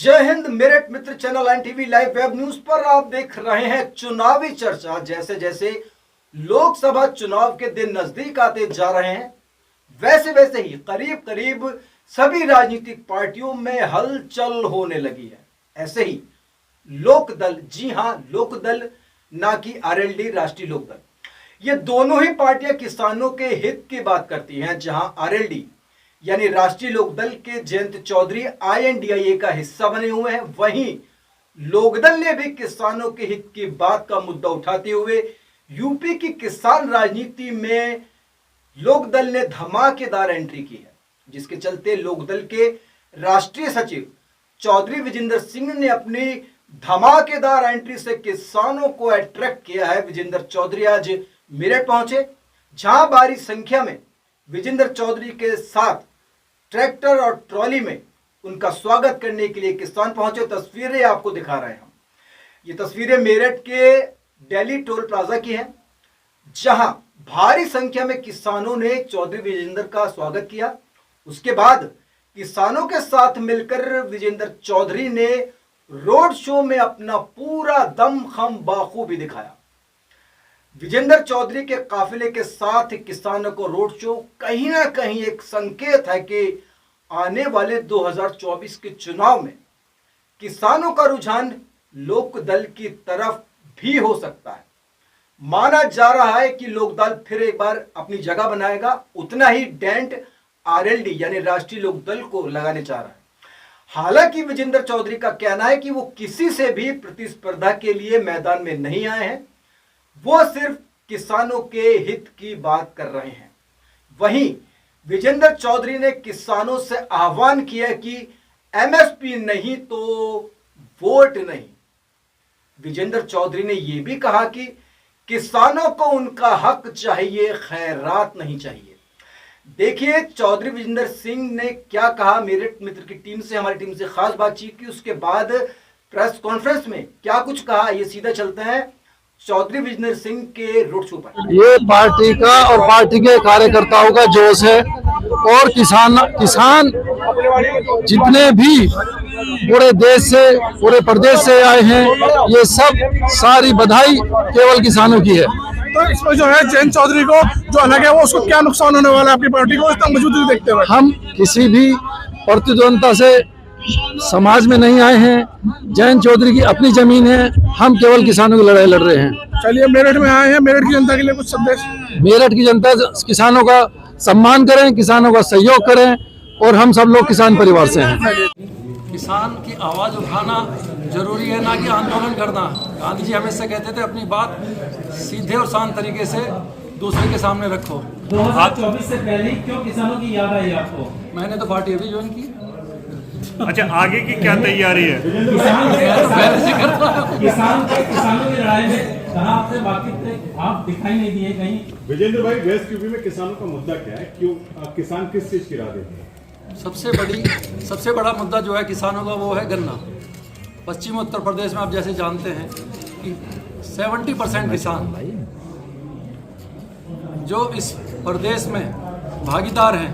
जय हिंद। Meerut Mitra channel NTV live web news पर आप देख रहे हैं चुनावी चर्चा। जैसे जैसे लोकसभा चुनाव के दिन नजदीक आते जा रहे हैं वैसे वैसे ही करीब करीब सभी राजनीतिक पार्टियों में हलचल होने लगी है। ऐसे ही लोकदल, जी हां लोकदल, ना कि आरएलडी राष्ट्रीय लोकदल, ये दोनों ही पार्टियां किसानों के हित की बात करती हैं। जहां आरएलडी यानी राष्ट्रीय लोकदल के जयंत चौधरी आईएनडीआईए का हिस्सा बने हुए हैं, वहीं लोकदल ने भी किसानों के हित की बात का मुद्दा उठाते हुए यूपी की किसान राजनीति में लोकदल ने धमाकेदार एंट्री की है, जिसके चलते लोकदल के राष्ट्रीय सचिव चौधरी विजेंद्र सिंह ने अपनी धमाकेदार एंट्री से किसानों को अट्रैक्ट किया है। विजेंद्र चौधरी आज मेरठ पहुंचे, जहां भारी संख्या में विजेंद्र चौधरी के साथ ट्रैक्टर और ट्रॉली में उनका स्वागत करने के लिए किसान पहुंचे। तस्वीरें आपको दिखा रहे हैं हम। ये तस्वीरें मेरठ के दिल्ली टोल प्लाजा की हैं, जहां भारी संख्या में किसानों ने चौधरी विजेंद्र का स्वागत किया। उसके बाद किसानों के साथ मिलकर विजेंद्र चौधरी ने रोड शो में अपना पूरा दमखम बाखूबी दिखाया। विजेंद्र चौधरी के काफिले के साथ किसानों को रोड शो कहीं ना कहीं एक संकेत है कि आने वाले 2024 के चुनाव में किसानों का रुझान लोकदल की तरफ भी हो सकता है। माना जा रहा है कि लोकदल फिर एक बार अपनी जगह बनाएगा, उतना ही डेंट आरएलडी यानी राष्ट्रीय लोकदल को लगाने जा रहा है। हालांकि विजेंद्र चौधरी का कहना है कि वो किसी से भी प्रतिस्पर्धा के लिए मैदान में नहीं आए हैं, वो सिर्फ किसानों के हित की बात कर रहे हैं। वहीं विजेंद्र चौधरी ने किसानों से आह्वान किया कि एमएसपी नहीं तो वोट नहीं। विजेंद्र चौधरी ने यह भी कहा कि किसानों को उनका हक चाहिए, खैरात नहीं चाहिए। देखिए चौधरी विजेंद्र सिंह ने क्या कहा। मेरठ मित्र की टीम से, हमारी टीम से खास बातचीत की, उसके बाद प्रेस कॉन्फ्रेंस में क्या कुछ कहा, ये सीधा चलते हैं चौधरी विजेंद्र सिंह के रोड शो पर। ये पार्टी का और पार्टी के कार्यकर्ताओं का जोश है और किसान जितने भी पूरे देश से, पूरे प्रदेश से आए हैं, ये सब सारी बधाई केवल किसानों की है। तो इसमें जो है जयंत चौधरी को जो अलग है वो उसको क्या नुकसान होने वाला है अपनी पार्टी को, इसका मौजूदगी देखते हुए? हम किसी भी प्रतिद्वंदता से समाज में नहीं आए हैं। जयंत चौधरी की अपनी जमीन है, हम केवल किसानों की लड़ाई लड़ रहे हैं। चलिए मेरठ में आए हैं, मेरठ की जनता के लिए कुछ संदेश? मेरठ की जनता किसानों का सम्मान करें, किसानों का सहयोग करें और हम सब लोग किसान परिवार से हैं। किसान की आवाज़ उठाना जरूरी है, ना कि आंदोलन करना। गांधी जी हमेशा कहते थे अपनी बात सीधे और शांत तरीके से दूसरे के सामने रखो। 2024 से पहले क्यों किसानों की याद आई आपको? मैंने तो पार्टी अभी ज्वाइन की। अच्छा, आगे की क्या तैयारी है? किसानों की लड़ाई में कहाँ आपसे बातचीत थे, आप दिखाई नहीं दिए कहीं। विजेंद्र भाई, वेस्ट यूपी में किसानों का मुद्दा क्या है? क्यों किसान किस चीज की राह देते हैं? सबसे बड़ा मुद्दा जो है किसानों का वो है गन्ना। पश्चिमी उत्तर प्रदेश में आप जैसे जानते हैं कि 70% किसान जो इस प्रदेश में भागीदार हैं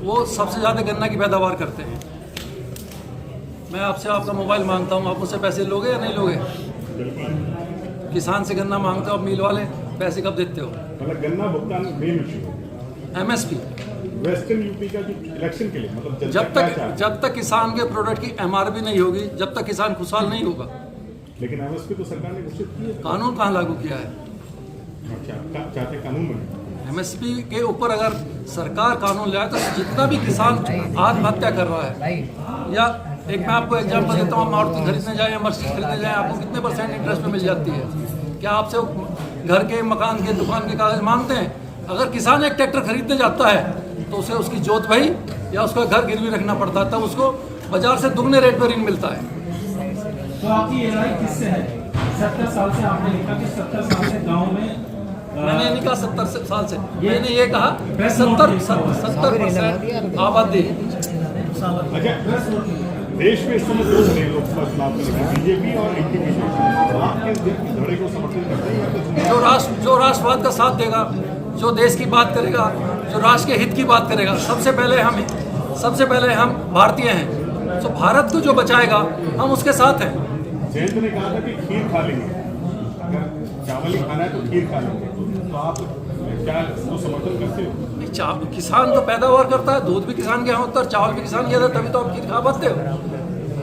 वो सबसे ज़्यादा गन्ना की पैदावार करते हैं। मैं आपसे आपका मोबाइल मांगता हूँ, आप मुझसे पैसे लोगे या नहीं लोगे? किसान से गन्ना मांगते हो, आप मिल वाले पैसे कब देते हो? मतलब गन्ना भुगतान मेन इशू है। एमएसपी वेस्टर्न यूपी का जो इलेक्शन के लिए मतलब जब तक किसान के प्रोडक्ट की एमआरपी नहीं होगी, जब तक किसान खुशहाल नहीं होगा। लेकिन एमएसपी तो सरकार ने घोषित की है। कानून कहाँ लागू किया है? अच्छा, चाहते कानून बने। एमएसपी के ऊपर अगर सरकार कानून ले आए तो जितना भी किसान आत्महत्या कर रहा है, या एक मैं आपको एग्जांपल देता हूँ, मारुति खरीदने जाए या मर्सिडीज खरीदने जाए, आपको कितने % इंटरेस्ट में मिल जाती है? क्या आपसे घर के, मकान के, दुकान के कागज मांगते हैं? अगर किसान एक ट्रैक्टर खरीदने जाता है तो उसे उसकी जोत भाई या उसका घर गिरवी रखना पड़ता है, तब उसको बाजार से दुगने रेट पर ऋण मिलता है। तो आपकी ये लड़ाई किससे है? 70 साल से आपने लिखा कि 70 साल से गाँव में, मैंने नहीं कहा 70 साल से, मैंने ये कहा 70% आबादी। अच्छा, देश में इस समय दो बने लोकसभा चुनाव को लेकर, बीजेपी और एनडीपी। आप किस धड़े को समर्थन करते हैं? जो राष्ट्रवाद का साथ देगा, जो देश की बात करेगा, जो राष्ट्र के हित की बात करेगा। सबसे पहले हम भारतीय हैं। तो भारत को जो बचाएगा हम उसके साथ हैं। जयंत ने कहा था कि खीर खा लेंगे, अगर चावल ही खाना है तो खीर खा लेंगे, तो आप क्या उसको समर्थन करते हो? किसान तो पैदावार करता है, दूध भी किसान के यहाँ होता है, चावल भी किसान के होता है, तभी तो आप खीर खा पाते हो।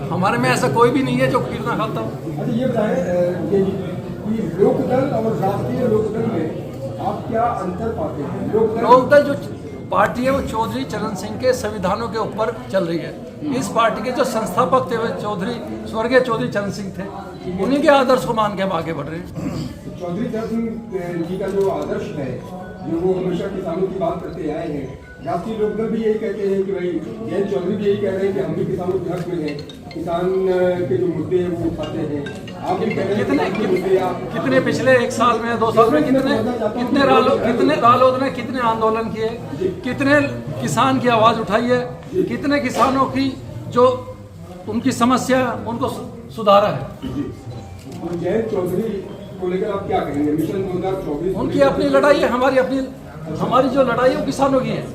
हमारे में ऐसा कोई भी नहीं है जो खीर ना खाता हो। अच्छा ये बताएं कि लोकदल और राष्ट्रीय लोकदल में आप क्या अंतर पाते हैं? लोकदल जो पार्टी है वो चौधरी चरण सिंह के संविधानों के ऊपर चल रही है। इस पार्टी के जो संस्थापक थे वो स्वर्गीय चौधरी चरण सिंह थे, उन्हीं के आदर्श को मान के हम आगे बढ़ रहे हैं। चौधरी चरण सिंह जी का जो आदर्श है, जो वो हमेशा किसानों की बात करते आए हैं, राष्ट्रीय लोकदल भी यही कहते हैं कि भाई जयंत चौधरी भी यही कह रहे हैं कि हम भी किसानों के हक में हैं, किसान के जो मुद्दे हैं वो उठाते हैं। आप भी कह रहे हैं कितने पिछले 1 साल में 2 साल में कितने रालोद ने कितने आंदोलन किए, कितने किसान की आवाज उठाई है, कितने किसानों की जो उनकी समस्या उनको सुधारा है। जयंत चौधरी को लेकर आप क्या कहेंगे? मिशन 2024 उनकी अपनी लड़ाई है, हमारी जो लड़ाई है वो किसानों की है।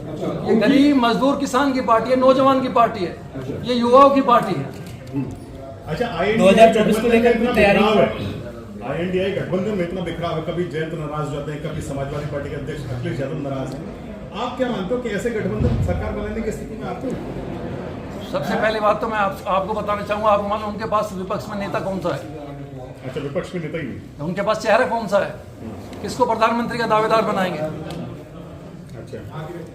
ये गरीब मजदूर किसान की पार्टी है, नौजवान की पार्टी है, ये युवाओं की पार्टी है। अच्छा, 2024 को लेकर तैयारी INDI गठबंधन में इतना बिखराव है, कभी जयंत नाराज हो जाते हैं, कभी समाजवादी पार्टी के अध्यक्ष अखिलेश यादव नाराज हैं। आप क्या मानते हो कि ऐसे गठबंधन सरकार बनाने की स्थिति में आते हो? सबसे पहली बात तो मैं आपको बताना चाहूंगा, आप मानो उनके पास विपक्ष में नेता कौन सा है? अच्छा, विपक्ष में नेता ही नहीं, उनके पास चेहरा कौन सा है? किसको प्रधानमंत्री का दावेदार बनाएंगे? अच्छा,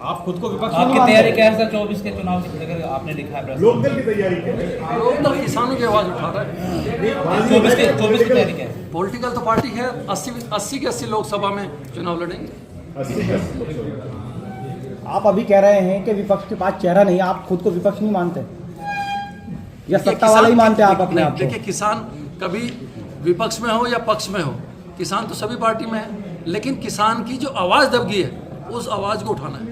आप खुद को विपक्ष आपकी तैयारी क्या है सर 24 के चुनाव की लेकर आपने लिखा है? लोकदल की तैयारी क्या है? लोकदल किसानों की आवाज उठा रहा है। 24 की तैयारी क्या है? पॉलिटिकल तो पार्टी है, 80 के 80 लोकसभा में चुनाव लड़ेंगे। आप अभी कह रहे हैं कि विपक्ष के पास चेहरा नहीं, आप खुद को विपक्ष नहीं मानते या सत्ता वाला ही मानते हैं आप अपने आप को? देखिए, किसान कभी विपक्ष में हो या पक्ष में हो, किसान तो सभी पार्टी में है, लेकिन किसान की जो आवाज दबगी है उस आवाज को उठाना है।